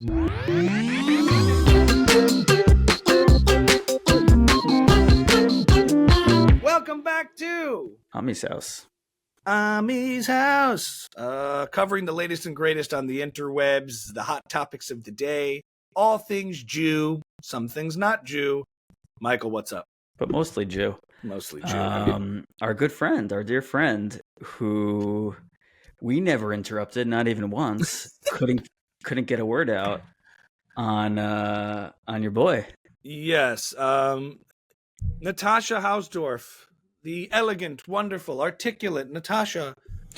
Welcome back to Ami's house. Ami's house, covering the latest and greatest on the interwebs, the hot topics of the day, all things Jew, some things not Jew. Michael, what's up? But mostly Jew. Mostly Jew. Our good friend, our dear friend, who we never interrupted, not even once, couldn't get a word out on your boy. Yes, Natasha Hausdorff, the elegant, wonderful, articulate Natasha,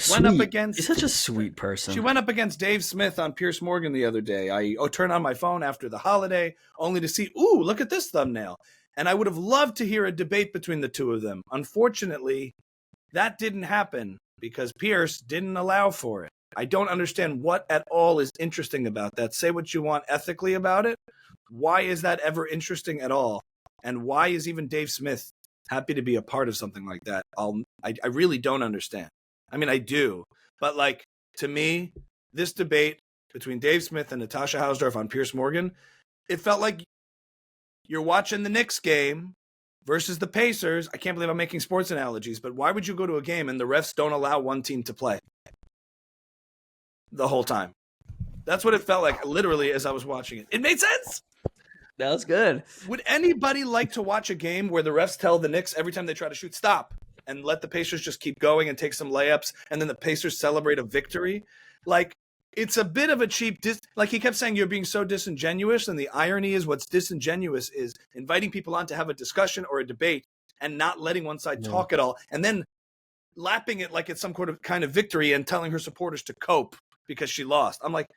went up against... He's such a sweet person. She went up against Dave Smith on Piers Morgan the other day. I turned on my phone after the holiday, only to see, ooh, look at this thumbnail. And I would have loved to hear a debate between the two of them. Unfortunately, that didn't happen because Piers didn't allow for it. I don't understand what at all is interesting about that. Say what you want ethically about it. Why is that ever interesting at all? And why is even Dave Smith happy to be a part of something like that? I really don't understand. I mean, I do. But like, to me, this debate between Dave Smith and Natasha Hausdorff on Piers Morgan, it felt like you're watching the Knicks game versus the Pacers. I can't believe I'm making sports analogies, but why would you go to a game and the refs don't allow one team to play the whole time? That's what it felt like, literally, as I was watching it. It made sense. That was good. Would anybody like to watch a game where the refs tell the Knicks every time they try to shoot, stop, and let the Pacers just keep going and take some layups, and then the Pacers celebrate a victory? Like, it's a bit of a cheap, like he kept saying, you're being so disingenuous, and the irony is what's disingenuous is inviting people on to have a discussion or a debate and not letting one side talk at all, and then lapping it like it's some kind of victory and telling her supporters to cope because she lost. I'm like,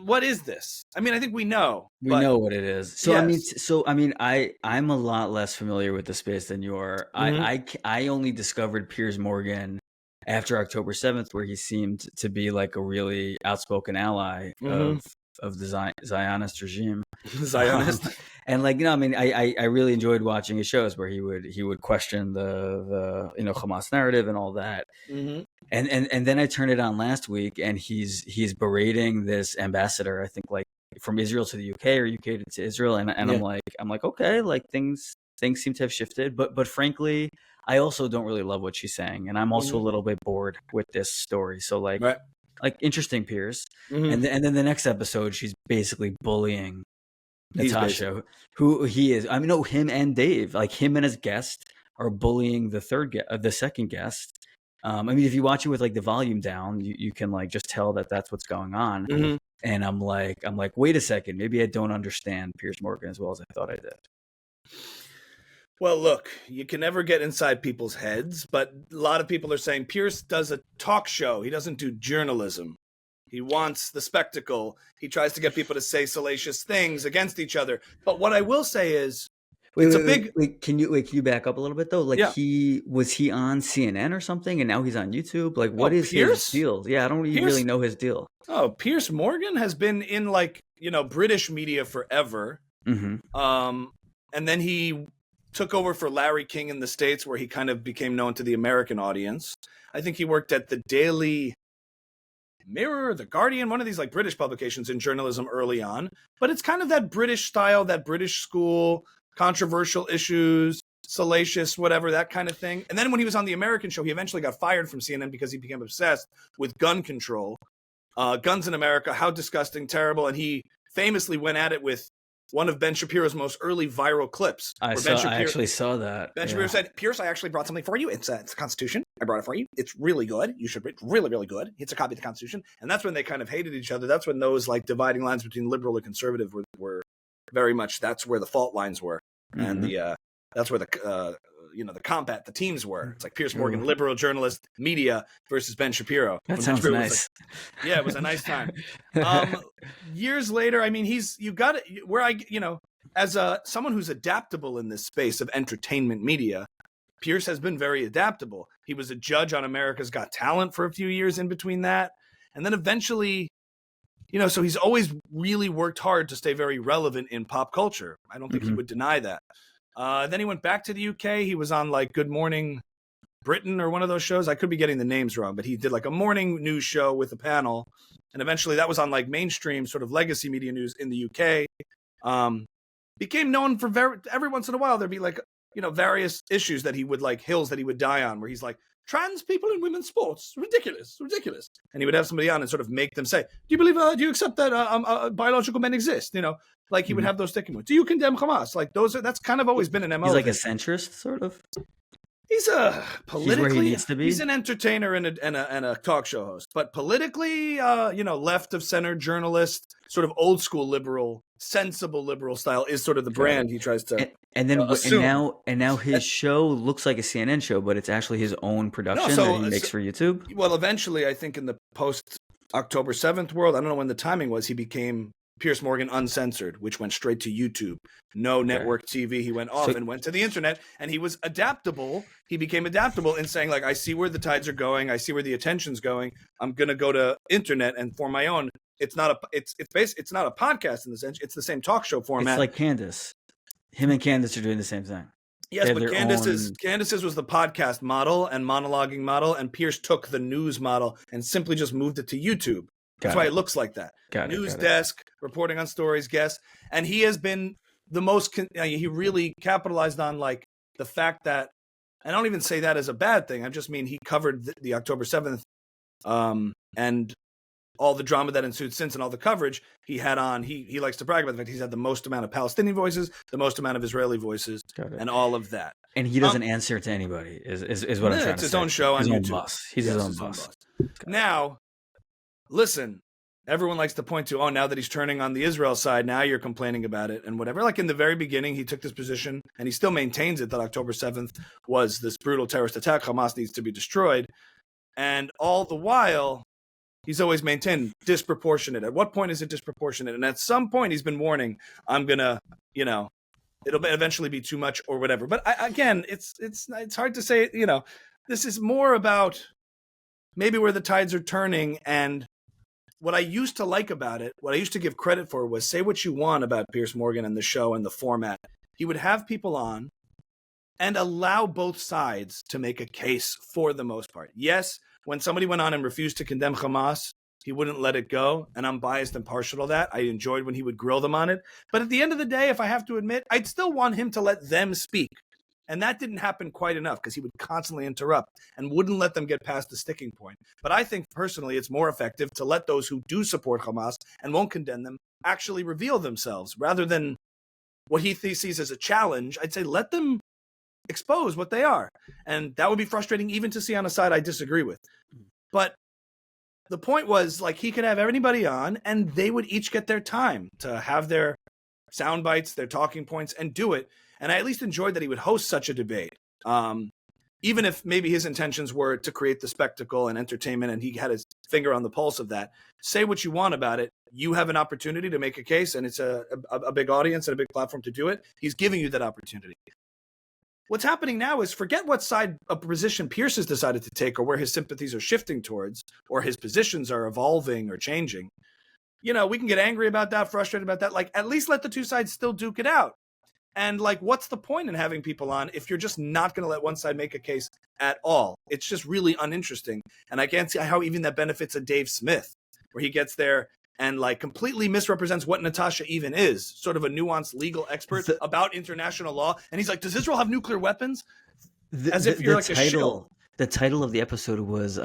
what is this? I mean, I think we know. We know what it is. So yes. I mean, I'm a lot less familiar with the space than you are. Mm-hmm. I only discovered Piers Morgan after October 7th, where he seemed to be like a really outspoken ally of the Zionist regime. Zionist. And like, I mean, I really enjoyed watching his shows where he would question the Hamas narrative and all that. Mm-hmm. And then I turned it on last week, and he's berating this ambassador, I think, like from Israel to the UK or UK to Israel, and I'm like, okay, like things seem to have shifted, but frankly, I also don't really love what she's saying, and I'm also a little bit bored with this story. So like interesting, Piers, and then the next episode, she's basically bullying Natasha, who he is. I mean, no, him and Dave, like him and his guest are bullying the second guest. I mean, if you watch it with like the volume down, you can like just tell that that's what's going on. Mm-hmm. And I'm like, wait a second, maybe I don't understand Piers Morgan as well as I thought I did. Well, look, you can never get inside people's heads, but a lot of people are saying Piers does a talk show. He doesn't do journalism. He wants the spectacle. He tries to get people to say salacious things against each other. But what I will say is, Can you back up a little bit though? Like, was he on CNN or something, and now he's on YouTube? Like, what is his deal? Yeah, I don't really know his deal. Oh, Piers Morgan has been in like British media forever. Mm-hmm. And then he took over for Larry King in the States, where he kind of became known to the American audience. I think he worked at the Daily Mirror, The Guardian, one of these like British publications in journalism early on. But it's kind of that British style, that British school, controversial issues, salacious, whatever, that kind of thing. And then when he was on the American show, he eventually got fired from CNN because he became obsessed with gun control. Guns in America, how disgusting, terrible. And he famously went at it with one of Ben Shapiro's most early viral clips. I actually saw that. Ben Shapiro said, Piers, I actually brought something for you. It's the Constitution. I brought it for you. It's really good. You should read it. Really, really good. It's a copy of the Constitution. And that's when they kind of hated each other. That's when those like dividing lines between liberal and conservative were very much, that's where the fault lines were. Mm-hmm. And that's where the teams were. It's like Piers Morgan, liberal journalist, media versus Ben Shapiro. That sounds nice. It was a nice time. Years later, I mean, as someone who's adaptable in this space of entertainment media, Piers has been very adaptable. He was a judge on America's Got Talent for a few years in between that. And then eventually, so he's always really worked hard to stay very relevant in pop culture. I don't think he would deny that. Then he went back to the UK. He was on like Good Morning Britain or one of those shows. I could be getting the names wrong, but he did like a morning news show with a panel. And eventually that was on like mainstream sort of legacy media news in the UK. Became known for every once in a while, there'd be like, various issues that he would like, hills that he would die on, where he's like, trans people in women's sports, ridiculous. And he would have somebody on and sort of make them say, do you accept that biological men exist? Like he would have those sticking points. Do you condemn Hamas? Like that's kind of always been an MO. He's like a centrist, sort of. He's politically, where he needs to be. He's an entertainer and a talk show host, but politically, left of center journalist, sort of old school liberal, sensible liberal style is sort of the brand he tries to. And then assume. and now his show looks like a CNN show, but it's actually his own production that he makes for YouTube. Well, eventually, I think in the post October 7th world, I don't know when the timing was, he became Piers Morgan Uncensored, which went straight to YouTube. No network TV. He went off and went to the internet, and he was adaptable. He became adaptable in saying, like, I see where the tides are going. I see where the attention's going. I'm going to go to internet and form my own. It's not a podcast in the sense. It's the same talk show format. It's like Candace. Him and Candace are doing the same thing. Yes, but Candace's was the podcast model and monologuing model, and Piers took the news model and simply just moved it to YouTube. That's why it looks like that. News desk, reporting on stories, guests. And he has been the most, he really capitalized on like the fact that, I don't even say that as a bad thing. I just mean he covered the October 7th and all the drama that ensued since and all the coverage he had on. He likes to brag about the fact he's had the most amount of Palestinian voices, the most amount of Israeli voices, and all of that. And he doesn't answer to anybody, is what I'm trying to say. It's his own show on YouTube. He's his own boss. Now, listen, everyone likes to point to, now that he's turning on the Israel side, now you're complaining about it and whatever. Like in the very beginning, he took this position, and he still maintains it, that October 7th was this brutal terrorist attack. Hamas needs to be destroyed. And all the while, he's always maintained disproportionate. At what point is it disproportionate? And at some point, he's been warning, I'm going to, it'll eventually be too much or whatever. But again, it's hard to say, this is more about maybe where the tides are turning. And what I used to like about it, what I used to give credit for, was say what you want about Piers Morgan and the show and the format. He would have people on and allow both sides to make a case for the most part. Yes, when somebody went on and refused to condemn Hamas, he wouldn't let it go. And I'm biased and partial to that. I enjoyed when he would grill them on it. But at the end of the day, if I have to admit, I'd still want him to let them speak. And that didn't happen quite enough because he would constantly interrupt and wouldn't let them get past the sticking point. But I think personally it's more effective to let those who do support Hamas and won't condemn them actually reveal themselves rather than what he sees as a challenge. I'd say let them expose what they are. And that would be frustrating even to see on a side I disagree with. But the point was, like, he could have everybody on and they would each get their time to have their sound bites, their talking points, and do it. And I at least enjoyed that he would host such a debate, even if maybe his intentions were to create the spectacle and entertainment, and he had his finger on the pulse of that. Say what you want about it. You have an opportunity to make a case, and it's a big audience and a big platform to do it. He's giving you that opportunity. What's happening now is forget what side of position Piers has decided to take or where his sympathies are shifting towards or his positions are evolving or changing. We can get angry about that, frustrated about that. Like, at least let the two sides still duke it out. And like, what's the point in having people on if you're just not going to let one side make a case at all? It's just really uninteresting. And I can't see how even that benefits a Dave Smith, where he gets there and like completely misrepresents what Natasha even is, sort of a nuanced legal expert about international law. And he's like, does Israel have nuclear weapons? As if you're like a shill. The title of the episode was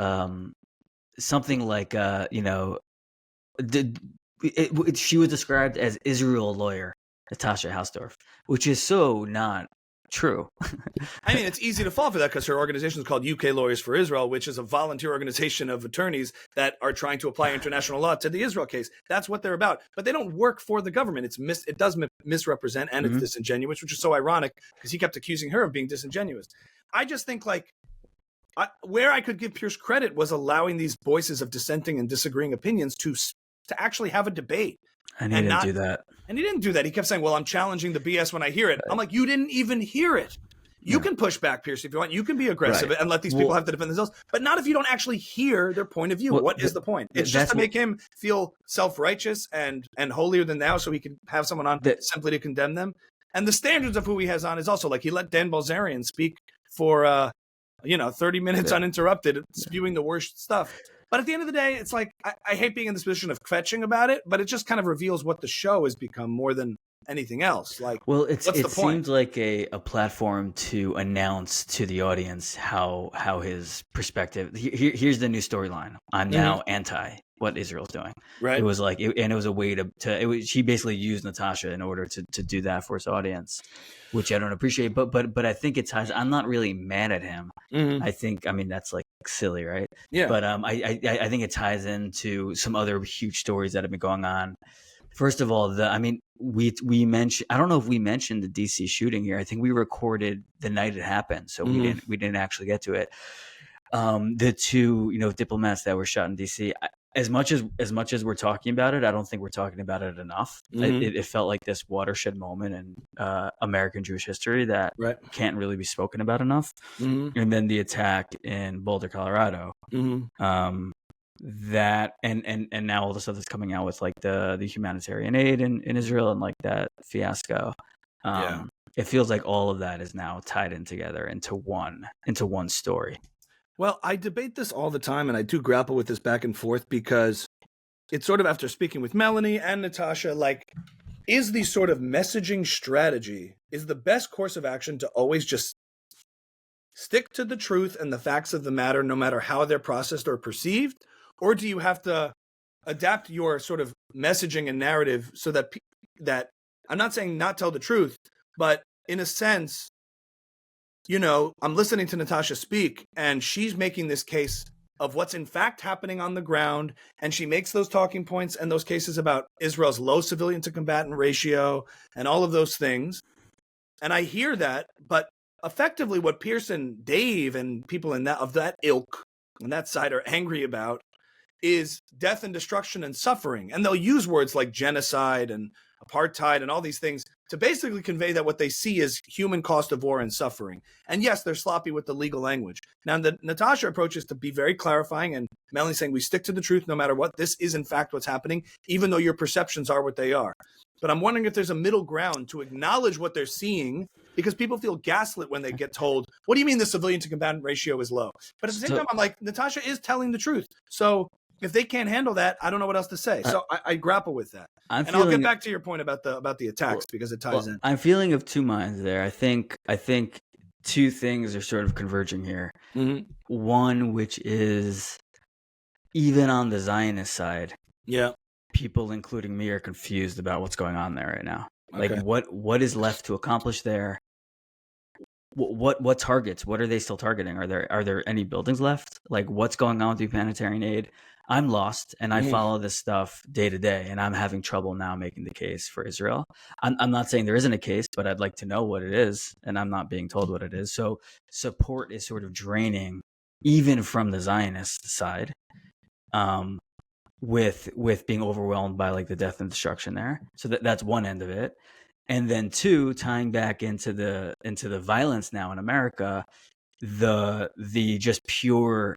something like, she was described as Israel lawyer. Natasha Hausdorff, which is so not true. I mean, it's easy to fall for that because her organization is called UK Lawyers for Israel, which is a volunteer organization of attorneys that are trying to apply international law to the Israel case. That's what they're about. But they don't work for the government. It does misrepresent, and it's disingenuous, which is so ironic because he kept accusing her of being disingenuous. I just think where I could give Piers credit was allowing these voices of dissenting and disagreeing opinions to actually have a debate. And he didn't do that. And he didn't do that. He kept saying, well, I'm challenging the BS when I hear it. I'm like, you didn't even hear it. You can push back, Piers, if you want. You can be aggressive and let these people have to defend themselves. But not if you don't actually hear their point of view. What is the point? It's just to make him feel self-righteous and holier than thou so he can have someone on simply to condemn them. And the standards of who he has on is also like he let Dan Bilzerian speak for 30 minutes uninterrupted, spewing the worst stuff. But at the end of the day, it's like, I hate being in this position of kvetching about it, but it just kind of reveals what the show has become more than anything else. Like, well, what's the point? Seems like a platform to announce to the audience how his perspective. Here's the new storyline. I'm now anti what Israel's doing. Right. It was like, and it was a way she basically used Natasha in order to do that for his audience, which I don't appreciate. But I think it ties. I'm not really mad at him. I mean, that's like silly, right? Yeah. But I think it ties into some other huge stories that have been going on. First of all, we mentioned, I don't know if we mentioned the DC shooting here. I think we recorded the night it happened, so we didn't actually get to it. The two, diplomats that were shot in DC. As much as we're talking about it, I don't think we're talking about it enough. It felt like this watershed moment in American Jewish history that can't really be spoken about enough. And then the attack in Boulder, Colorado. That and now all the stuff that's coming out with like the humanitarian aid in Israel and like that fiasco. It feels like all of that is now tied in together into one story. Well, I debate this all the time, and I do grapple with this back and forth because it's sort of, after speaking with Melanie and Natasha, like, is the sort of messaging strategy, is the best course of action to always just stick to the truth and the facts of the matter, no matter how they're processed or perceived? Or do you have to adapt your sort of messaging and narrative so that I'm not saying not tell the truth, but in a sense, I'm listening to Natasha speak, and she's making this case of what's in fact happening on the ground, and she makes those talking points and those cases about Israel's low civilian to combatant ratio and all of those things. And I hear that, but effectively what Piers and Dave and people of that ilk on that side are angry about is death and destruction and suffering. And they'll use words like genocide and apartheid and all these things to basically convey that what they see is human cost of war and suffering. And yes, they're sloppy with the legal language. Now, the Natasha approach is to be very clarifying, and Melanie saying we stick to the truth no matter what. This is in fact what's happening, even though your perceptions are what they are. But I'm wondering if there's a middle ground to acknowledge what they're seeing, because people feel gaslit when they get told, what do you mean the civilian to combatant ratio is low? But at the same time, I'm like, Natasha is telling the truth. So if they can't handle that, I don't know what else to say. So I grapple with that. I'll get back to your point about the attacks because it ties in. I'm feeling of two minds there. I think two things are sort of converging here. One, which is even on the Zionist side, people, including me, are confused about what's going on there right now. Like what is left to accomplish there? What targets? What are they still targeting? Are there any buildings left? Like, what's going on with the humanitarian aid? I'm lost, and I follow this stuff day to day, and I'm having trouble now making the case for Israel. I'm not saying there isn't a case, but I'd like to know what it is, and I'm not being told what it is. So support is sort of draining, even from the Zionist side, with being overwhelmed by like the death and destruction there. So that's one end of it. And then two, tying back into the violence now in America, the just pure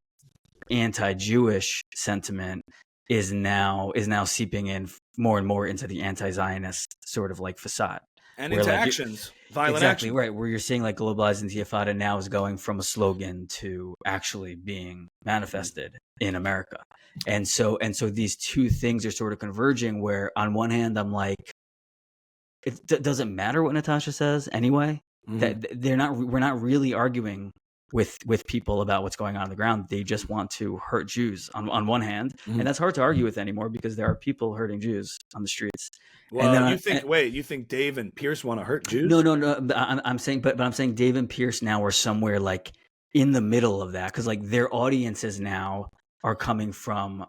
anti-Jewish sentiment is now seeping in more and more into the anti-Zionist sort of like facade and into actions, violent exactly action. Right, where you're seeing like globalized intifada now is going from a slogan to actually being manifested in America, and so these two things are sort of converging. Where on one hand, I'm like, it doesn't matter what Natasha says anyway. That we're not really arguing with people about what's going on the ground. They just want to hurt Jews on one hand, and that's hard to argue with anymore because there are people hurting Jews on the streets. Well, and then you think Dave and Piers want to hurt Jews? No. I'm saying, but I'm saying Dave and Piers now are somewhere like in the middle of that, because like their audiences now are coming from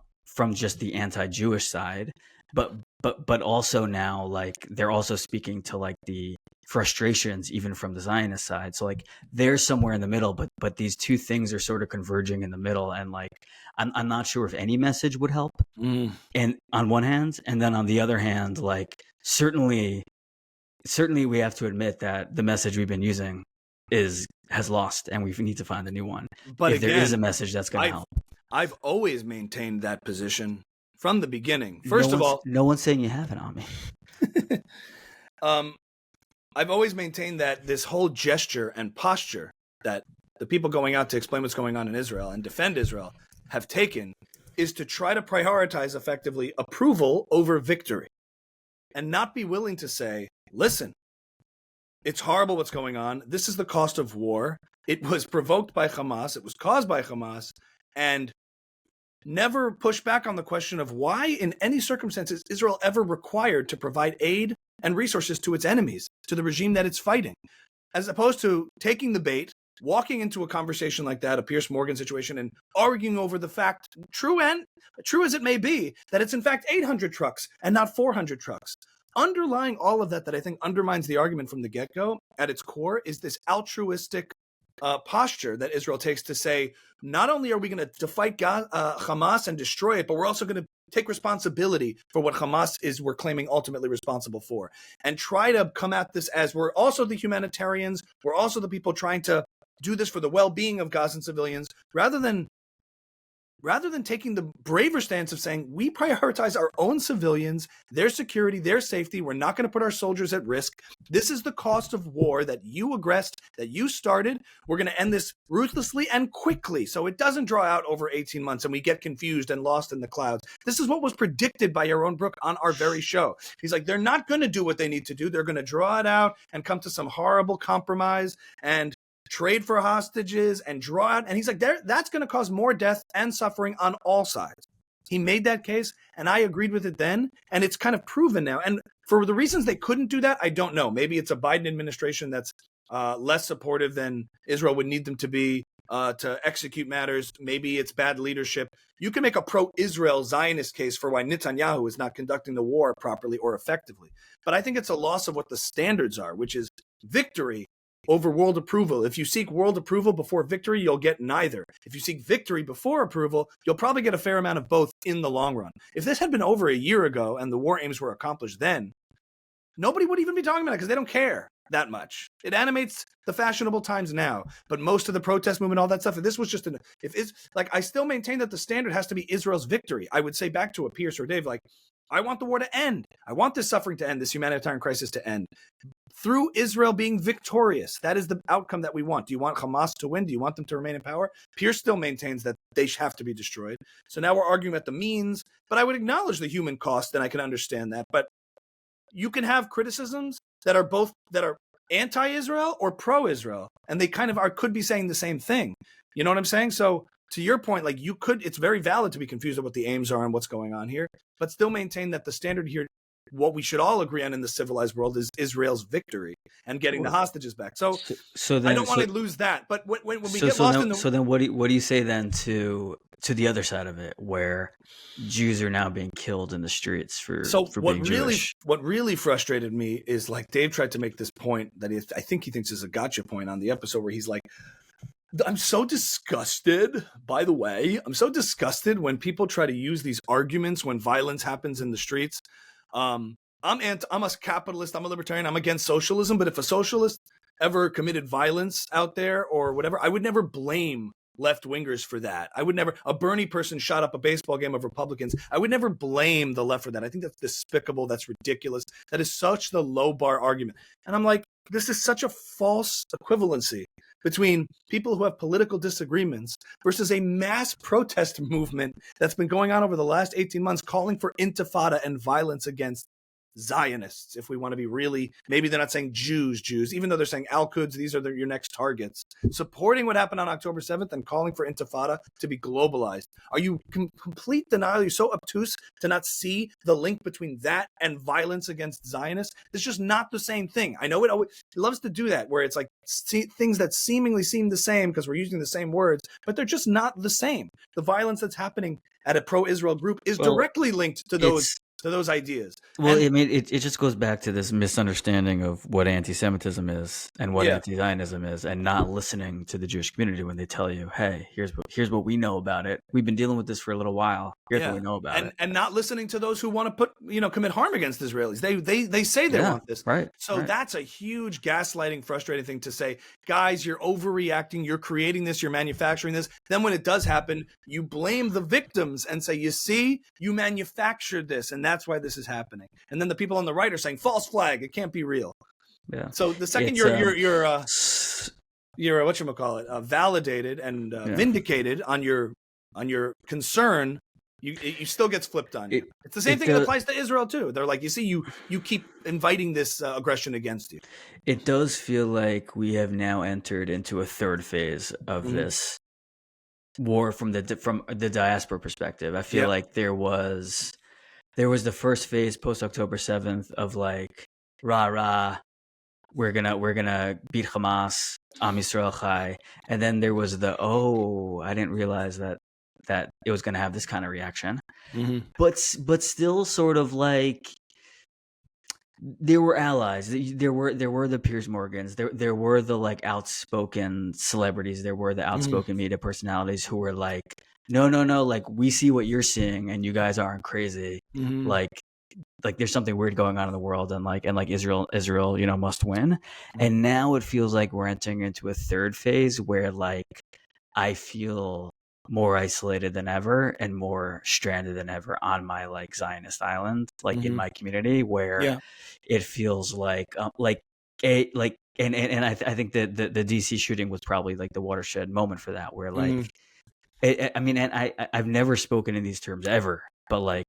just the anti-Jewish side, but also now like they're also speaking to like the frustrations even from the Zionist side. So like they're somewhere in the middle, but these two things are sort of converging in the middle, and like I'm not sure if any message would help. And on one hand, and then on the other hand, like certainly we have to admit that the message we've been using has lost, and we need to find a new one. But if there is a message that's going to help. I've always maintained that position from the beginning. First of all, no one's saying you have it on me. I've always maintained that this whole gesture and posture that the people going out to explain what's going on in Israel and defend Israel have taken is to try to prioritize effectively approval over victory and not be willing to say, listen, it's horrible what's going on. This is the cost of war. It was provoked by Hamas. It was caused by Hamas. And never push back on the question of why, in any circumstances, Israel ever required to provide aid and resources to its enemies, to the regime that it's fighting, as opposed to taking the bait, walking into a conversation like that, a Piers Morgan situation, and arguing over the fact, true as it may be, that it's in fact 800 trucks and not 400 trucks. Underlying all of that I think undermines the argument from the get-go at its core is this altruistic posture that Israel takes to say, not only are we going to fight Hamas and destroy it, but we're also going to take responsibility for what Hamas we're claiming ultimately responsible for, and try to come at this as we're also the humanitarians, we're also the people trying to do this for the well-being of Gazan civilians, rather than taking the braver stance of saying we prioritize our own civilians, their security, their safety. We're not going to put our soldiers at risk. This is the cost of war that you aggressed, that you started. We're going to end this ruthlessly and quickly so it doesn't draw out over 18 months and we get confused and lost in the clouds. This is what was predicted by Yaron Brook on our very show. He's like, they're not going to do what they need to do. They're going to draw it out and come to some horrible compromise and trade for hostages and draw out. And he's like, that's going to cause more death and suffering on all sides. He made that case, and I agreed with it then, and it's kind of proven now. And for the reasons they couldn't do that, I don't know. Maybe it's a Biden administration that's less supportive than Israel would need them to be to execute matters. Maybe it's bad leadership. You can make a pro-Israel Zionist case for why Netanyahu is not conducting the war properly or effectively. But I think it's a loss of what the standards are, which is victory over world approval. If you seek world approval before victory, you'll get neither. If you seek victory before approval, you'll probably get a fair amount of both in the long run. If this had been over a year ago and the war aims were accomplished then, nobody would even be talking about it because they don't care that much. It animates the fashionable times now, but most of the protest movement, all that stuff, if this was just I still maintain that the standard has to be Israel's victory. I would say back to a Piers or Dave, I want the war to end. I want this suffering to end, this humanitarian crisis to end, through Israel being victorious. That is the outcome that we want. Do you want Hamas to win? Do you want them to remain in power? Piers still maintains that they have to be destroyed. So now we're arguing about the means, but I would acknowledge the human cost, and I can understand that. But you can have criticisms that are anti-Israel or pro-Israel, and they kind of could be saying the same thing. You know what I'm saying? So to your point, it's very valid to be confused about what the aims are and what's going on here, but still maintain that the standard here, what we should all agree on in the civilized world, is Israel's victory and getting the hostages back. So then, I don't want to lose that. But when we get lost in the... So then what do you say then to the other side of it, where Jews are now being killed in the streets for being Jewish? What really frustrated me is, Dave tried to make this point that I think he thinks is a gotcha point on the episode, where he's like, I'm so disgusted, by the way, when people try to use these arguments when violence happens in the streets. I'm a capitalist, I'm a libertarian, I'm against socialism, but if a socialist ever committed violence out there or whatever, I would never blame left-wingers for that. A Bernie person shot up a baseball game of Republicans. I would never blame the left for that. I think that's despicable, that's ridiculous. That is such the low bar argument. And I'm like, this is such a false equivalency between people who have political disagreements versus a mass protest movement that's been going on over the last 18 months calling for intifada and violence against Zionists. If we want to be really, maybe they're not saying Jews, even though they're saying Al-Quds, these are your next targets. Supporting what happened on October 7th and calling for intifada to be globalized. Are you complete denial? You're so obtuse to not see the link between that and violence against Zionists? It's just not the same thing. I know it loves to do that, where it's things that seemingly seem the same because we're using the same words, but they're just not the same. The violence that's happening at a pro-Israel group is directly linked to those ideas. Well, it just goes back to this misunderstanding of what anti-Semitism is and what anti-Zionism is, and not listening to the Jewish community when they tell you, hey, here's what we know about it. We've been dealing with this for a little while. Here's what we know about it. And not listening to those who want to commit harm against Israelis. They say they want this. Right. So that's a huge gaslighting, frustrating thing to say, guys, you're overreacting, you're creating this, you're manufacturing this. Then when it does happen, you blame the victims and say, you see, you manufactured this, and that's why this is happening. And then the people on the right are saying, false flag, it can't be real. Yeah. So the second you're whatchamacallit, validated and vindicated on your concern, you still gets flipped on you. It's the same thing that applies to Israel too. They're like, you see, you keep inviting this aggression against you. It does feel like we have now entered into a third phase of this war from the diaspora perspective. I feel like there was the first phase post October 7th of like rah, we're gonna beat Hamas, Am Yisrael Chai, and then there was I didn't realize that it was gonna have this kind of reaction, but still sort of like there were allies. There were the Piers Morgans. There were the like outspoken celebrities. There were the outspoken media personalities who were like, no, like we see what you're seeing, and you guys aren't crazy. Like there's something weird going on in the world, and like Israel, must win. And now it feels like we're entering into a third phase where like I feel more isolated than ever and more stranded than ever on my like Zionist island, like in my community, where it feels like and I think that the DC shooting was probably like the watershed moment for that, where like I mean, and I've never spoken in these terms ever, but like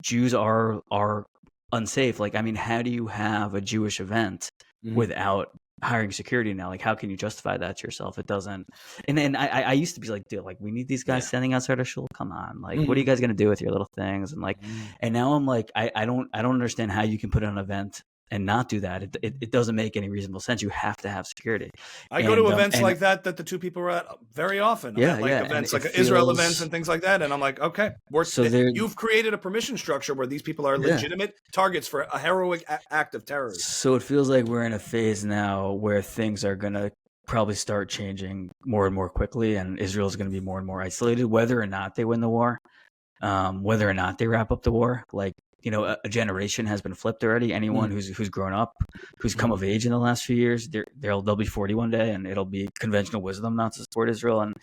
Jews are unsafe. Like, I mean, how do you have a Jewish event without hiring security now? Like, how can you justify that to yourself? It doesn't. And I used to be like, dude, like we need these guys standing outside our shul. Come on, like what are you guys gonna do with your little things? And like, and now I'm like, I don't understand how you can put on an event and not do that. It doesn't make any reasonable sense. You have to have security. I go to events like that the two people are at very often. Events like Israel events and things like that. And I'm like, okay, you've created a permission structure where these people are legitimate targets for a heroic act of terrorism. So it feels like we're in a phase now where things are going to probably start changing more and more quickly, and Israel is going to be more and more isolated, whether or not they win the war, whether or not they wrap up the war. Like, a generation has been flipped already. Anyone who's grown up, who's come of age in the last few years, they'll be 40 one day, and it'll be conventional wisdom not to support Israel. And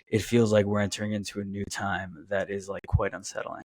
it feels like we're entering into a new time that is like quite unsettling.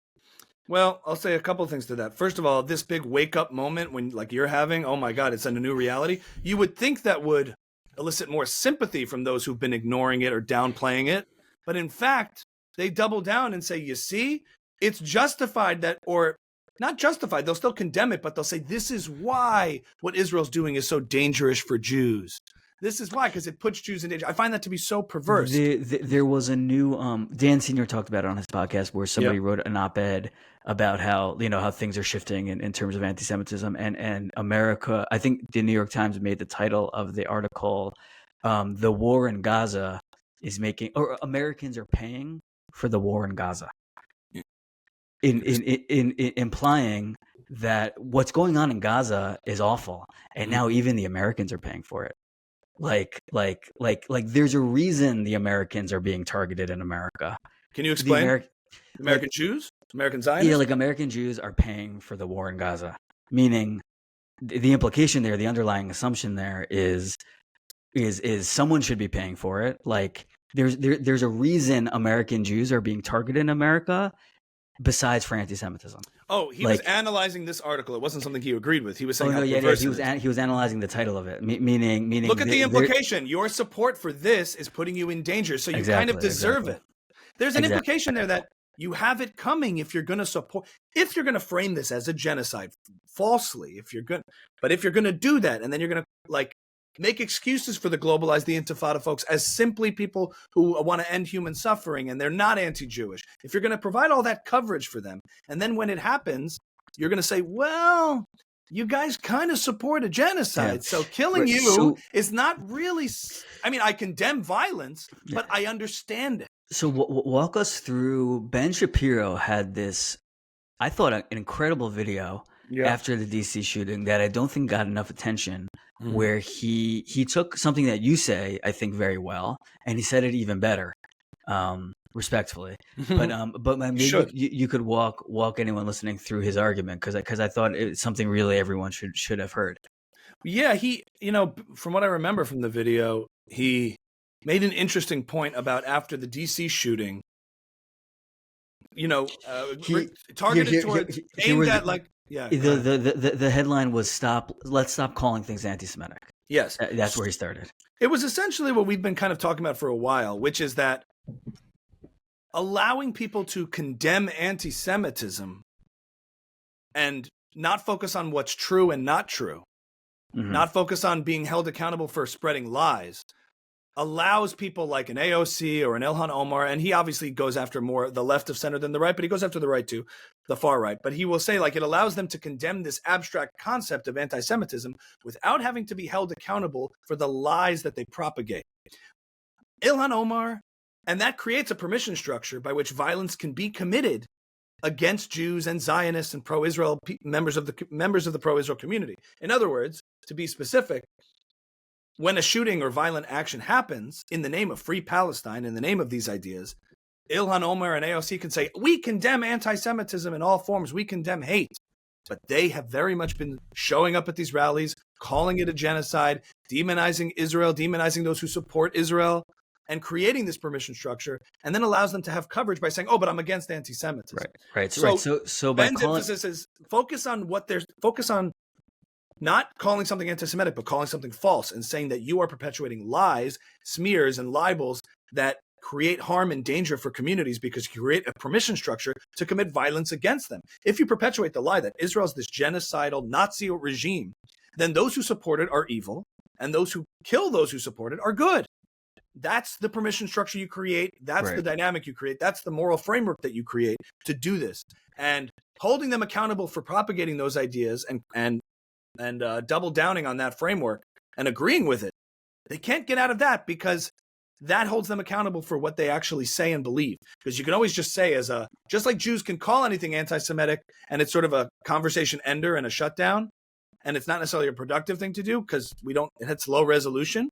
Well, I'll say a couple of things to that. First of all, this big wake up moment when like you're having, oh my God, it's a new reality. You would think that would elicit more sympathy from those who've been ignoring it or downplaying it. But in fact, they double down and say, you see, it's justified that, or not justified, they'll still condemn it, but they'll say, this is why what Israel's doing is so dangerous for Jews. This is why, because it puts Jews in danger. I find that to be so perverse. There was a new, Dan Senior talked about it on his podcast, where somebody wrote an op-ed about how, how things are shifting in terms of anti-Semitism. And America, I think the New York Times made the title of the article, the war in Gaza is making, or Americans are paying for the war in Gaza. In implying that what's going on in Gaza is awful, and now even the Americans are paying for it. Like there's a reason the Americans are being targeted in America. Can you explain? American Jews? American Zionists? Yeah, like American Jews are paying for the war in Gaza. Meaning the implication there, the underlying assumption there is someone should be paying for it. Like there's a reason American Jews are being targeted in America, besides for anti-Semitism. Oh, he was analyzing this article. It wasn't something he agreed with. He was saying, he was analyzing the title of it, meaning. Look at the implication. Your support for this is putting you in danger, so you kind of deserve it. There's an implication there that you have it coming if you're going to support. If you're going to frame this as a genocide falsely, if you're going to do that, and then you're going to like make excuses for the globalized, the Intifada folks as simply people who want to end human suffering and they're not anti-Jewish. If you're going to provide all that coverage for them, and then when it happens, you're going to say, well, you guys kind of support a genocide. So killing is not really, I mean, I condemn violence, but I understand it. So walk us through, Ben Shapiro had this, I thought, an incredible video after the DC shooting that I don't think got enough attention, where he took something that you say, I think, very well, and he said it even better, respectfully. But maybe you could walk anyone listening through his argument, because I thought it's something really everyone should have heard. Yeah, he, from what I remember from the video, he made an interesting point about after the DC shooting, targeted towards, aimed at like, the headline was let's stop calling things anti-Semitic. Yes. That's where he started. It was essentially what we've been kind of talking about for a while, which is that allowing people to condemn anti-Semitism and not focus on what's true and not true, not focus on being held accountable for spreading lies, allows people like an AOC or an Ilhan Omar, and he obviously goes after more the left of center than the right, but he goes after the right too, the far right. But he will say, like, it allows them to condemn this abstract concept of anti-Semitism without having to be held accountable for the lies that they propagate. Ilhan Omar, and that creates a permission structure by which violence can be committed against Jews and Zionists and pro-Israel members of the pro-Israel community. In other words, to be specific, when a shooting or violent action happens in the name of free Palestine, in the name of these ideas, Ilhan Omar and AOC can say, we condemn anti-Semitism in all forms, we condemn hate. But they have very much been showing up at these rallies, calling it a genocide, demonizing Israel, demonizing those who support Israel, and creating this permission structure, and then allows them to have coverage by saying, oh, but I'm against anti-Semitism. Right. So by Ben's emphasis is focus on not calling something anti-Semitic, but calling something false and saying that you are perpetuating lies, smears, and libels that create harm and danger for communities because you create a permission structure to commit violence against them. If you perpetuate the lie that Israel is this genocidal Nazi regime, then those who support it are evil, and those who kill those who support it are good. That's the permission structure you create. That's the dynamic you create. That's the moral framework that you create to do this. And holding them accountable for propagating those ideas and double downing on that framework and agreeing with it, they can't get out of that because that holds them accountable for what they actually say and believe. Because you can always just say just like Jews can call anything anti-Semitic and it's sort of a conversation ender and a shutdown, and it's not necessarily a productive thing to do because it's low resolution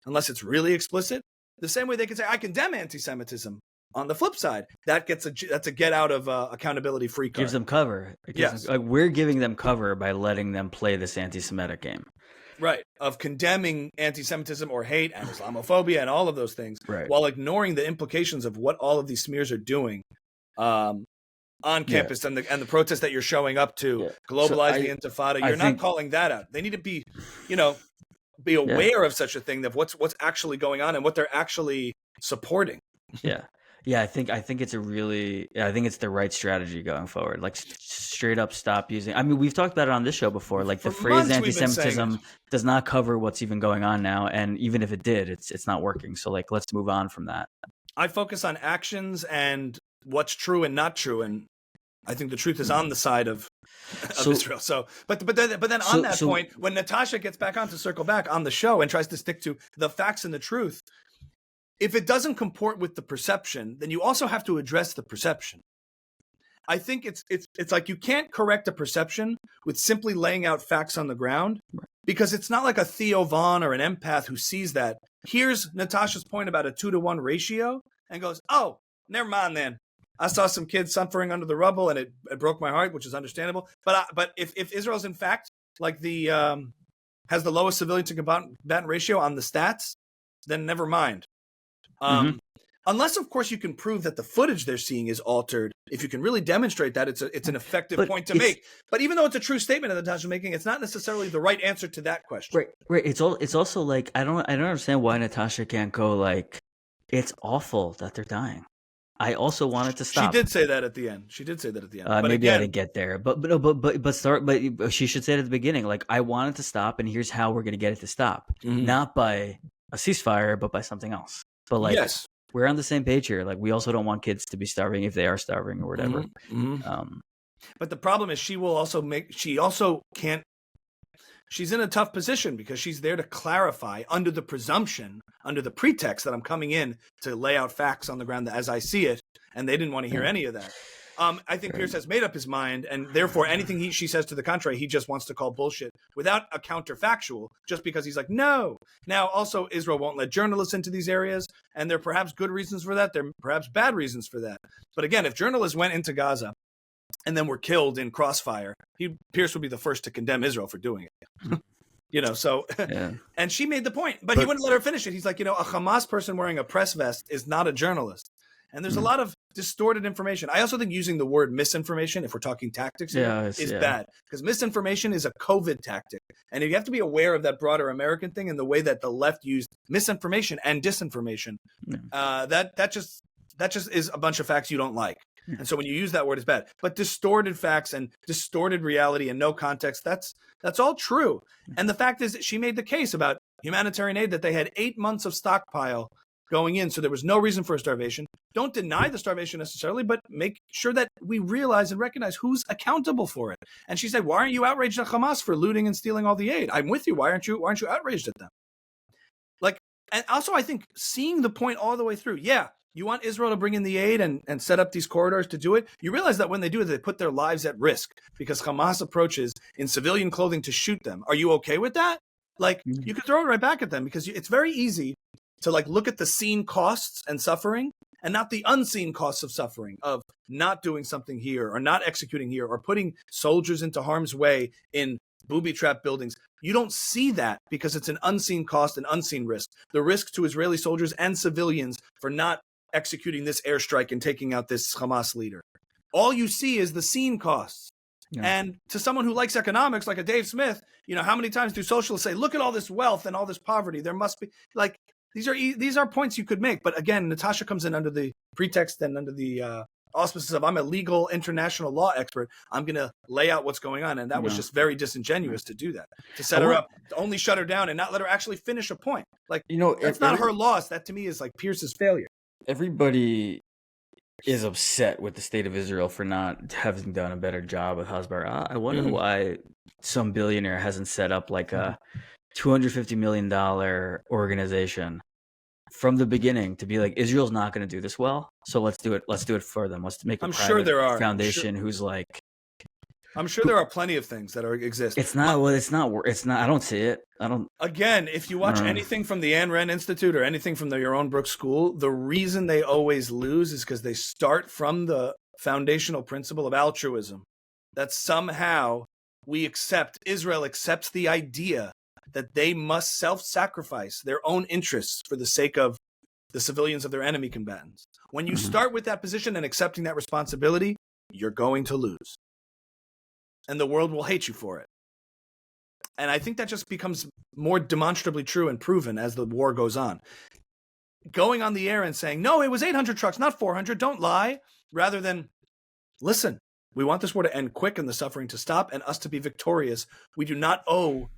unless it's really explicit. The same way they can say, I condemn anti-Semitism. On the flip side, that's a get out of accountability free card. Gives them cover. We're giving them cover by letting them play this anti-Semitic game. Right. Of condemning anti-Semitism or hate and Islamophobia and all of those things, while ignoring the implications of what all of these smears are doing on campus and the protests that you're showing up to, globalize the Intifada. You're not calling that out. They need to be, be aware of such a thing, of what's actually going on and what they're actually supporting. Yeah, I think it's the right strategy going forward. Like straight up stop using. I mean, we've talked about it on this show before. Like the phrase anti-Semitism does not cover what's even going on now, and even if it did, it's not working. So like, let's move on from that. I focus on actions and what's true and not true, and I think the truth is on the side of Israel. So, but then on that point, when Natasha gets back on to circle back on the show and tries to stick to the facts and the truth, if it doesn't comport with the perception, then you also have to address the perception. I think it's like you can't correct a perception with simply laying out facts on the ground, because it's not like a Theo Vaughn or an empath who sees that. Here's Natasha's point about a 2-to-1 ratio and goes, oh, never mind then. I saw some kids suffering under the rubble and it broke my heart, which is understandable. But if Israel's in fact like has the lowest civilian to combatant ratio on the stats, then never mind. Unless, of course, you can prove that the footage they're seeing is altered. If you can really demonstrate that, it's an effective point to make. But even though it's a true statement that Natasha's making, it's not necessarily the right answer to that question. Right. It's also like I don't understand why Natasha can't go like, it's awful that they're dying. I also wanted to stop. She did say that at the end. But maybe again, I didn't get there. But she should say it at the beginning. Like, I wanted to stop, and here's how we're going to get it to stop. Not by a ceasefire, but by something else. But like, yes, we're on the same page here. Like, we also don't want kids to be starving if they are starving or whatever. But the problem is she's in a tough position because she's there to clarify under the pretext that I'm coming in to lay out facts on the ground as I see it. And they didn't want to hear any of that. I think Piers has made up his mind, and therefore anything she says to the contrary, he just wants to call bullshit without a counterfactual, just because he's like, no. Now, also, Israel won't let journalists into these areas, and there are perhaps good reasons for that. There are perhaps bad reasons for that. But again, if journalists went into Gaza and then were killed in crossfire, Piers would be the first to condemn Israel for doing it. And she made the point, but he wouldn't let her finish it. He's like, a Hamas person wearing a press vest is not a journalist. And there's a lot of distorted information. I also think using the word misinformation, if we're talking tactics here, is bad, because misinformation is a COVID tactic. And you have to be aware of that broader American thing and the way that the left used misinformation and disinformation. That just is a bunch of facts you don't like. And so when you use that word, it's bad. But distorted facts and distorted reality and no context, that's all true. And the fact is that she made the case about humanitarian aid, that they had 8 months of stockpile going in, so there was no reason for a starvation. Don't deny the starvation necessarily, but make sure that we realize and recognize who's accountable for it. And she said, why aren't you outraged at Hamas for looting and stealing all the aid? I'm with you. Why aren't you outraged at them? Like, and also I think seeing the point all the way through, you want Israel to bring in the aid and set up these corridors to do it. You realize that when they do it, they put their lives at risk because Hamas approaches in civilian clothing to shoot them. Are you okay with that? Like, you could throw it right back at them, because it's very easy to like look at the seen costs and suffering and not the unseen costs of suffering, of not doing something here or not executing here or putting soldiers into harm's way in booby trap buildings. You don't see that because it's an unseen cost and unseen risk. The risk to Israeli soldiers and civilians for not executing this airstrike and taking out this Hamas leader. All you see is the seen costs. And to someone who likes economics, like a Dave Smith, how many times do socialists say, look at all this wealth and all this poverty? There must be, like, these are points you could make. But again, Natasha comes in under the pretext and under the auspices of, I'm a legal international law expert. I'm going to lay out what's going on. And that was just very disingenuous to do that, to set her up, to only shut her down and not let her actually finish a point. Like, that's not her loss. That to me is like Pierce's failure. Everybody is upset with the state of Israel for not having done a better job with Hasbara. I wonder why some billionaire hasn't set up like a $250 million organization from the beginning to be like, Israel's not going to do this well, so let's do it. Let's do it for them. Let's make a private foundation who's like. I'm sure there are plenty of things that exist. It's not. Well, it's not. I don't see it. I don't. Again, if you watch anything from the Ayn Rand Institute or anything from the Yaron Brook School, the reason they always lose is because they start from the foundational principle of altruism, that somehow Israel accepts the idea that they must self-sacrifice their own interests for the sake of the civilians of their enemy combatants. When you start with that position and accepting that responsibility, you're going to lose. And the world will hate you for it. And I think that just becomes more demonstrably true and proven as the war goes on. Going on the air and saying, no, it was 800 trucks, not 400, don't lie, rather than, listen, we want this war to end quick and the suffering to stop and us to be victorious. We do not owe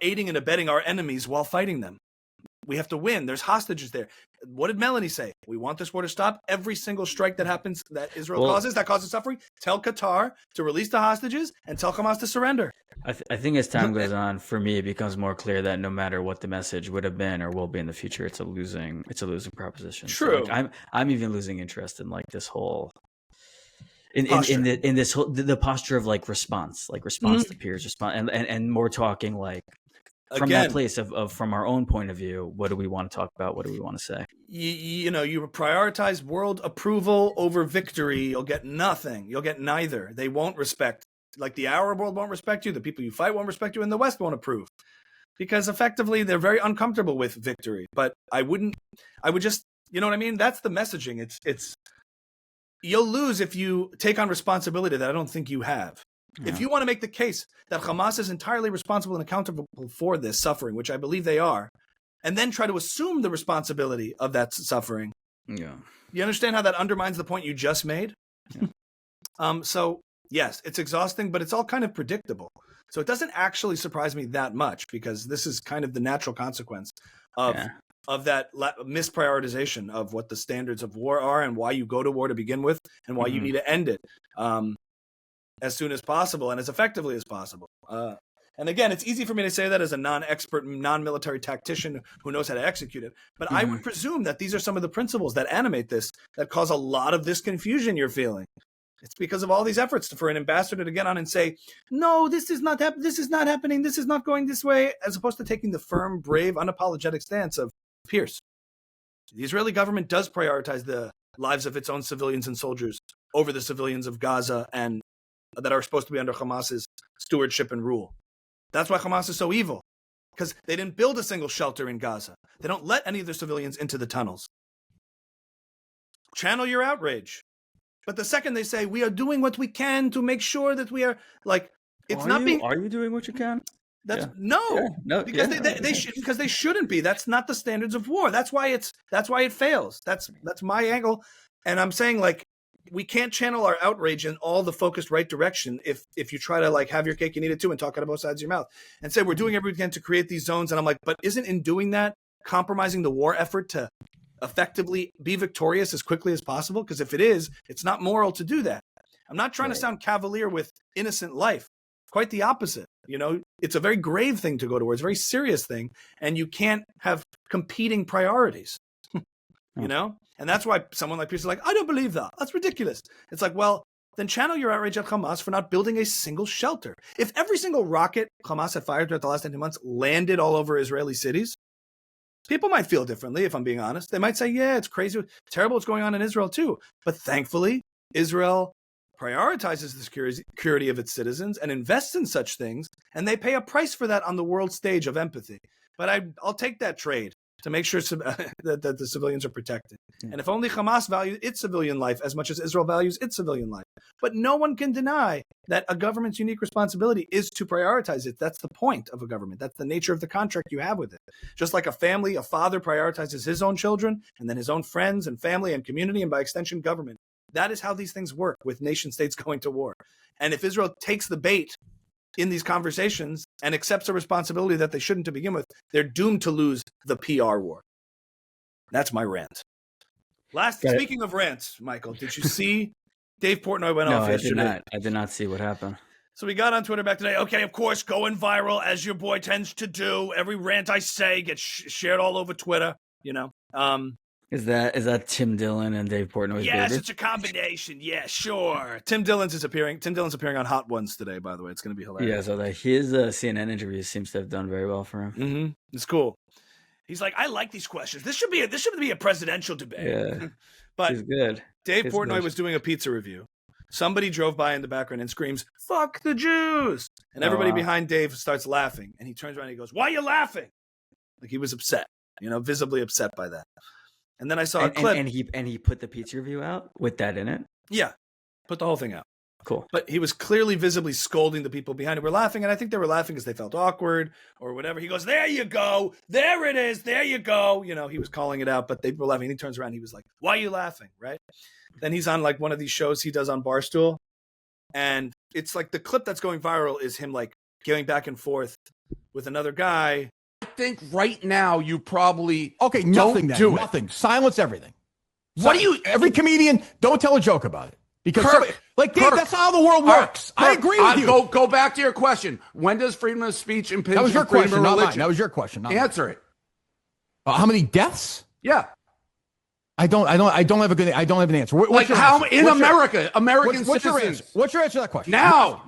aiding and abetting our enemies while fighting them. We have to win. There's hostages there. What did Melanie say? We want this war to stop. Every single strike that happens, that Israel causes suffering, tell Qatar to release the hostages and tell Hamas to surrender. I think as time goes on, for me, it becomes more clear that no matter what the message would have been or will be in the future, it's a losing proposition. True. So, like, I'm even losing interest in like this whole in this whole the posture of like response to peers, response and more talking like. From that place of from our own point of view, what do we want to talk about? What do we want to say? You prioritize world approval over victory. You'll get nothing. You'll get neither. They won't respect. Like the Arab world won't respect you. The people you fight won't respect you, and the West won't approve, because effectively they're very uncomfortable with victory. But I would just, you know what I mean? That's the messaging. It's you'll lose if you take on responsibility that I don't think you have. Yeah. If you want to make the case that Hamas is entirely responsible and accountable for this suffering, which I believe they are, and then try to assume the responsibility of that suffering, you understand how that undermines the point you just made? Yeah. So, yes, it's exhausting, but it's all kind of predictable. So it doesn't actually surprise me that much, because this is kind of the natural consequence of that misprioritization of what the standards of war are and why you go to war to begin with and why you need to end it. As soon as possible and as effectively as possible. And again, it's easy for me to say that as a non-expert, non-military tactician who knows how to execute it. But I would presume that these are some of the principles that animate this, that cause a lot of this confusion you're feeling. It's because of all these efforts for an ambassador to get on and say, no, this is not happening. This is not happening. This is not going this way, as opposed to taking the firm, brave, unapologetic stance of Pierce. The Israeli government does prioritize the lives of its own civilians and soldiers over the civilians of Gaza and that are supposed to be under Hamas's stewardship and rule. That's why Hamas is so evil, because they didn't build a single shelter in Gaza. They don't let any of their civilians into the tunnels. Channel your outrage. But the second they say we are doing what we can to make sure that we are like, it's not being. Are you doing what you can? That's no, because because they shouldn't be. That's not the standards of war. That's why it fails. That's my angle, and I'm saying like we can't channel our outrage in all the focused right direction if you try to like have your cake and eat it too and talk out of both sides of your mouth and say we're doing everything we can to create these zones. And I'm like, but isn't in doing that compromising the war effort to effectively be victorious as quickly as possible? Because if it is, it's not moral to do that. I'm not trying to sound cavalier with innocent life. Quite the opposite. You know, it's a very grave thing to go to war. It's a very serious thing. And you can't have competing priorities, you know? And that's why someone like Piers is like, I don't believe that. That's ridiculous. It's like, well, then channel your outrage at Hamas for not building a single shelter. If every single rocket Hamas had fired throughout the last 18 months landed all over Israeli cities, people might feel differently, if I'm being honest. They might say, yeah, it's crazy, terrible what's going on in Israel too. But thankfully, Israel prioritizes the security of its citizens and invests in such things, and they pay a price for that on the world stage of empathy. But I'll take that trade to make sure that the civilians are protected. And if only Hamas values its civilian life as much as Israel values its civilian life. But no one can deny that a government's unique responsibility is to prioritize it. That's the point of a government. That's the nature of the contract you have with it. Just like a family, a father prioritizes his own children and then his own friends and family and community and by extension government. That is how these things work with nation states going to war. And if Israel takes the bait in these conversations and accepts a responsibility that they shouldn't to begin with, they're doomed to lose the PR war. That's my rant. Speaking of rants, Michael, did you see Dave Portnoy went off yesterday? I did not see what happened. So we got on Twitter back today. Okay, of course, going viral as your boy tends to do. Every rant I say gets shared all over Twitter, you know. Is that Tim Dillon and Dave Portnoy's Yes, baby? it's a combination. Yeah, sure. Tim Dillon's appearing on Hot Ones today, by the way. It's going to be hilarious. Yeah, so his CNN interview seems to have done very well for him. Mm-hmm. It's cool. He's like, I like these questions. This should be a presidential debate. Yeah, but he's good. Dave Portnoy was doing a pizza review. Somebody drove by in the background and screams, "Fuck the Jews!" And everybody behind Dave starts laughing. And he turns around and he goes, "Why are you laughing?" Like he was upset, visibly upset by that. And then I saw a clip. And he put the pizza review out with that in it? Yeah, put the whole thing out. Cool. But he was clearly visibly scolding the people behind him. We're laughing, and I think they were laughing because they felt awkward or whatever. He goes, "There you go. There it is. There you go." He was calling it out, but they were laughing. He turns around. He was like, "Why are you laughing?" Right? Then he's on like one of these shows he does on Barstool. And it's like the clip that's going viral is him like going back and forth with another guy. I think right now you probably nothing. Silence everything. What do you? Every comedian, don't tell a joke about it because Dave, that's how the world works. I agree with you. Go back to your question. When does freedom of speech impinge? That was your question, not mine. That was your question. Answer it. How many deaths? Yeah. I don't have an answer. What's American citizens? What's your answer to that question? Now.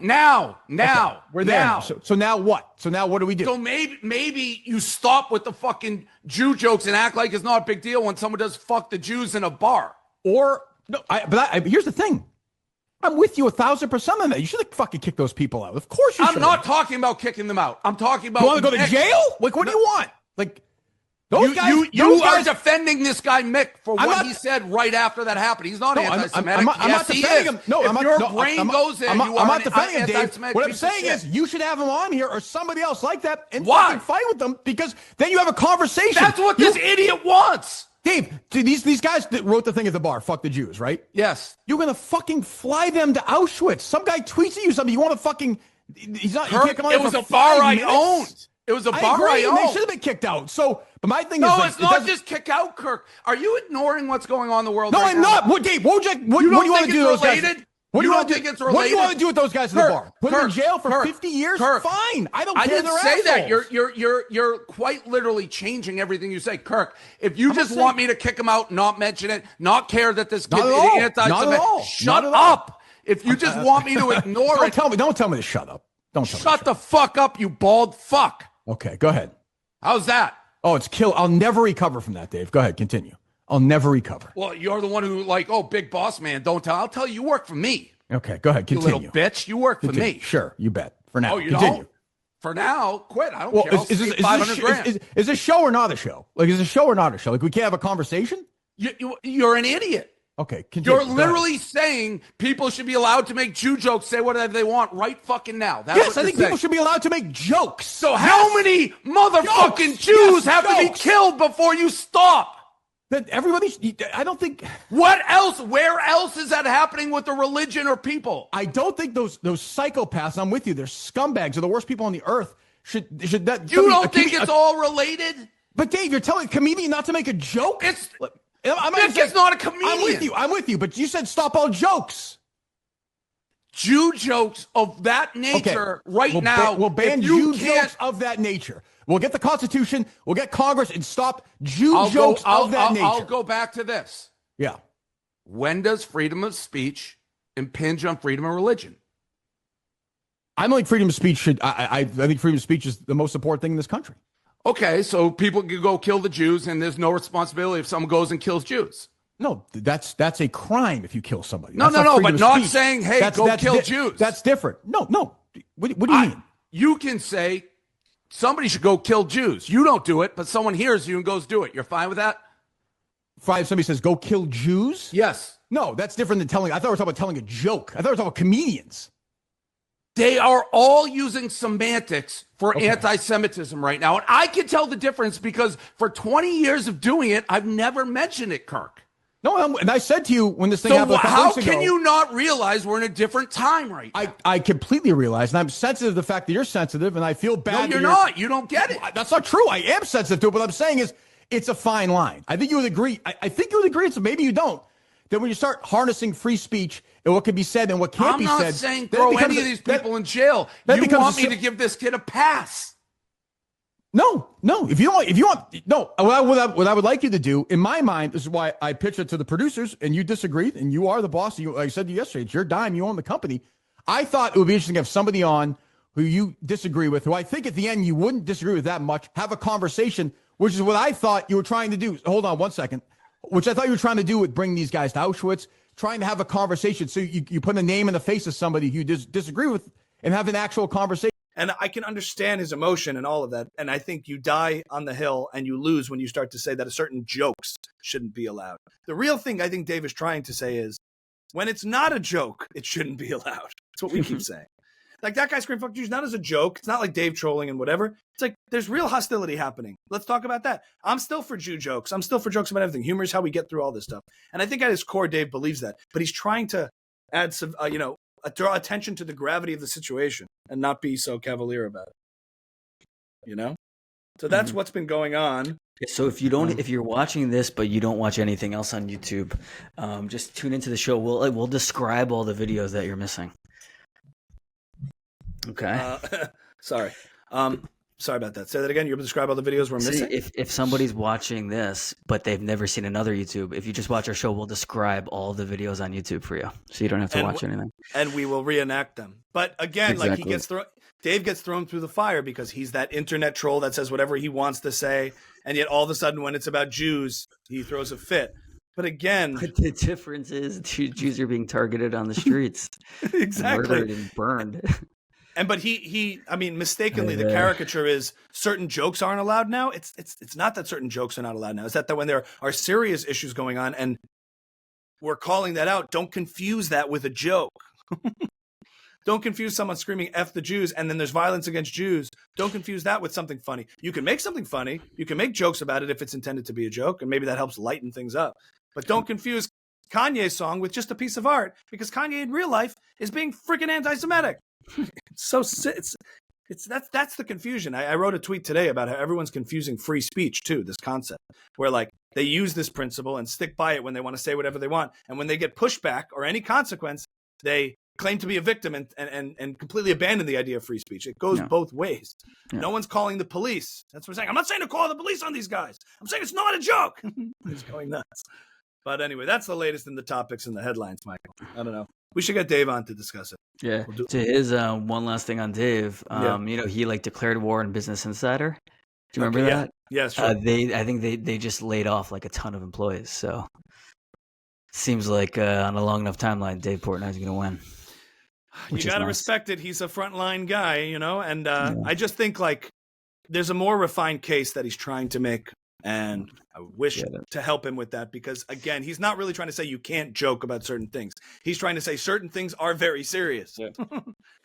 Okay, we're there. Now. So now what? So now what do we do? So maybe you stop with the fucking Jew jokes and act like it's not a big deal when someone does fuck the Jews in a bar. Or here's the thing. I'm with you 1,000% on that. You should fucking kick those people out. Of course you should. I'm not talking about kicking them out. I'm talking about. You want to go to jail? Like what do you want? Like. You are defending this guy Mick for what he said right after that happened. He's not anti-Semitic. I'm not defending him. No, if your brain goes there, I'm not defending him, Dave. What I'm saying is you should have him on here or somebody else like that and fucking fight with them because then you have a conversation. That's what this idiot wants. Dave, these guys that wrote the thing at the bar, fuck the Jews, right? Yes. You're going to fucking fly them to Auschwitz. Some guy tweets at you something. You want to fucking... He's not... Kirk, it was a bar I owned. It was a bar I owned. They should have been kicked out. So... But my thing is, it's not just kick out, Kirk. Are you ignoring what's going on in the world? No, I'm not. What, Dave? What do you want to do? Those guys? What do you want to do? What do you want to do with those guys in the bar? Put them in jail for 50 years? Fine. I don't care. I didn't say that. You're quite literally changing everything you say, Kirk. If you just want me to kick them out, not mention it, not care that this kid is anti-Semitic, shut up. If you just want me to ignore it, don't tell me to shut up. Don't tell me. Shut the fuck up, you bald fuck. Okay, go ahead. How's that? Oh, it's kill. I'll never recover from that, Dave. Go ahead, continue. I'll never recover. Well, you're the one who big boss man, don't tell. I'll tell you work for me. Okay, go ahead, continue. You little bitch, you work for me. Sure, you bet. For now, oh, you continue. Don't? For now, quit. I don't care. Is this show or not a show? Like, is this a show or not a show? Like, we can't have a conversation? You're an idiot. Okay, continue. You're literally saying people should be allowed to make Jew jokes, say whatever they want right fucking now. That's yes, I think people should be allowed to make jokes. So how many motherfucking Jews have to be killed before you stop? That everybody, I don't think. What else? Where else is that happening with the religion or people? I don't think those psychopaths, I'm with you, they're scumbags, are the worst people on the earth. Should that? You don't think it's all related? But Dave, you're telling a comedian not to make a joke? It's not a comedian. I'm with you, but you said stop all jokes. Jew jokes of that nature now. We'll ban Jew jokes of that nature. We'll get the Constitution, we'll get Congress, and stop Jew jokes of that nature. I'll go back to this. Yeah. When does freedom of speech impinge on freedom of religion? I don't think freedom of speech should. I think freedom of speech is the most important thing in this country. Okay, so people can go kill the Jews, and there's no responsibility if someone goes and kills Jews. No, that's a crime if you kill somebody. No, but not saying, hey, go kill Jews. That's different. No. What do you mean? You can say somebody should go kill Jews. You don't do it, but someone hears you and goes do it. You're fine with that? If somebody says, go kill Jews? Yes. No, that's different than telling. I thought we were talking about telling a joke. I thought we were talking about comedians. They are all using semantics for anti-Semitism right now. And I can tell the difference because for 20 years of doing it, I've never mentioned it, Kirk. No, and I said to you when this thing happened a couple weeks ago. How can you not realize we're in a different time right now? I completely realize, and I'm sensitive to the fact that you're sensitive, and I feel bad. No, you're not. You don't get it. That's not true. I am sensitive to it. What I'm saying is it's a fine line. I think you would agree. I think you would agree, so maybe you don't, that when you start harnessing free speech and what can be said and what can't be said. I'm not saying throw any of these people in jail. You want me to give this kid a pass. No. If you want, no. What I would like you to do, in my mind, this is why I pitched it to the producers, and you disagreed, and you are the boss. Like I said to you yesterday, it's your dime. You own the company. I thought it would be interesting to have somebody on who you disagree with, who I think at the end you wouldn't disagree with that much, have a conversation, which is what I thought you were trying to do. Hold on one second. Which I thought you were trying to do with bringing these guys to Auschwitz, trying to have a conversation. So you put a name in the face of somebody you disagree with and have an actual conversation. And I can understand his emotion and all of that. And I think you die on the hill and you lose when you start to say that a certain jokes shouldn't be allowed. The real thing I think Dave is trying to say is when it's not a joke, it shouldn't be allowed. That's what we keep saying. Like that guy screaming fuck Jews, not as a joke. It's not like Dave trolling and whatever. It's like there's real hostility happening. Let's talk about that. I'm still for Jew jokes. I'm still for jokes about everything. Humor is how we get through all this stuff. And I think at his core, Dave believes that. But he's trying to add some, draw attention to the gravity of the situation and not be so cavalier about it. So that's what's been going on. So if you're watching this but you don't watch anything else on YouTube, just tune into the show. We'll describe all the videos that you're missing. Okay. Sorry. Sorry about that. Say that again. You'll describe all the videos we're missing. If somebody's watching this but they've never seen another YouTube, if you just watch our show, we'll describe all the videos on YouTube for you, so you don't have to watch anything. And we will reenact them. But again, exactly. Dave gets thrown through the fire because he's that internet troll that says whatever he wants to say, and yet all of a sudden, when it's about Jews, he throws a fit. But again, the difference is Jews are being targeted on the streets, exactly, murdered and burned. But he mistakenly, the caricature is certain jokes aren't allowed now. It's not that certain jokes are not allowed now. It's that when there are serious issues going on and we're calling that out, don't confuse that with a joke. Don't confuse someone screaming F the Jews and then there's violence against Jews. Don't confuse that with something funny. You can make something funny. You can make jokes about it if it's intended to be a joke, and maybe that helps lighten things up. But don't confuse Kanye's song with just a piece of art, because Kanye in real life is being freaking anti-Semitic. That's the confusion. I wrote a tweet today about how everyone's confusing free speech too, this concept, where like they use this principle and stick by it when they want to say whatever they want. And when they get pushback or any consequence, they claim to be a victim and completely abandon the idea of free speech. It goes both ways. No one's calling the police. That's what I'm saying. I'm not saying to call the police on these guys. I'm saying it's not a joke. It's going nuts. But anyway, that's the latest in the topics and the headlines, Michael. I don't know. We should get Dave on to discuss it. Yeah. To his one last thing on Dave, he declared war on Business Insider. Do you remember that? Yeah, sure. I think they just laid off like a ton of employees. So seems like on a long enough timeline, Dave Portnoy's going to win. You got to respect it. He's a frontline guy, and I just think like there's a more refined case that he's trying to make And I wish to help him with that because, again, he's not really trying to say you can't joke about certain things. He's trying to say certain things are very serious. Yeah.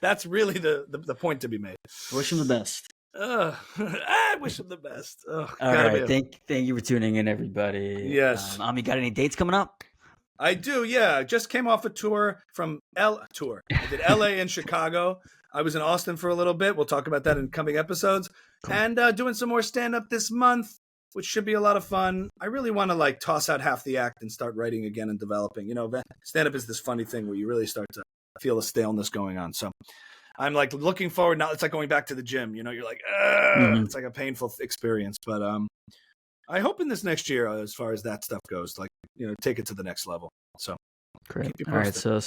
That's really the point to be made. Wish him the best. I wish him the best. All right. Thank you for tuning in, everybody. Yes. You got any dates coming up? I do, yeah. I just came off a tour from I did LA and Chicago. I was in Austin for a little bit. We'll talk about that in coming episodes. Cool. And doing some more stand-up this month, which should be a lot of fun. I really want to toss out half the act and start writing again and developing. Stand-up is this funny thing where you really start to feel a staleness going on. So I'm looking forward now. It's like going back to the gym. You're like, it's like a painful experience. But I hope in this next year, as far as that stuff goes, take it to the next level. So great. All right. So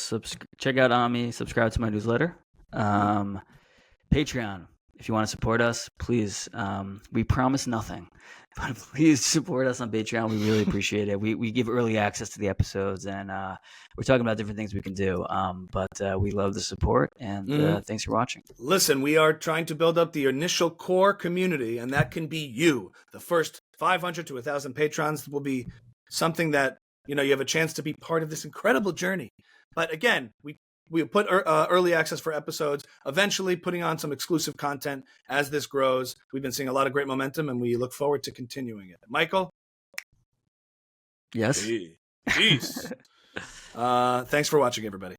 check out Ami. Subscribe to my newsletter. Patreon. If you want to support us, please. We promise nothing, but please support us on Patreon. We really appreciate it. We give early access to the episodes, and we're talking about different things we can do. But we love the support, and thanks for watching. Listen, we are trying to build up the initial core community, and that can be you. The first 500 to 1,000 patrons will be something that you have a chance to be part of this incredible journey. But again, we put early access for episodes, eventually putting on some exclusive content as this grows. We've been seeing a lot of great momentum, and we look forward to continuing it. Michael? Yes? Peace. Thanks for watching, everybody.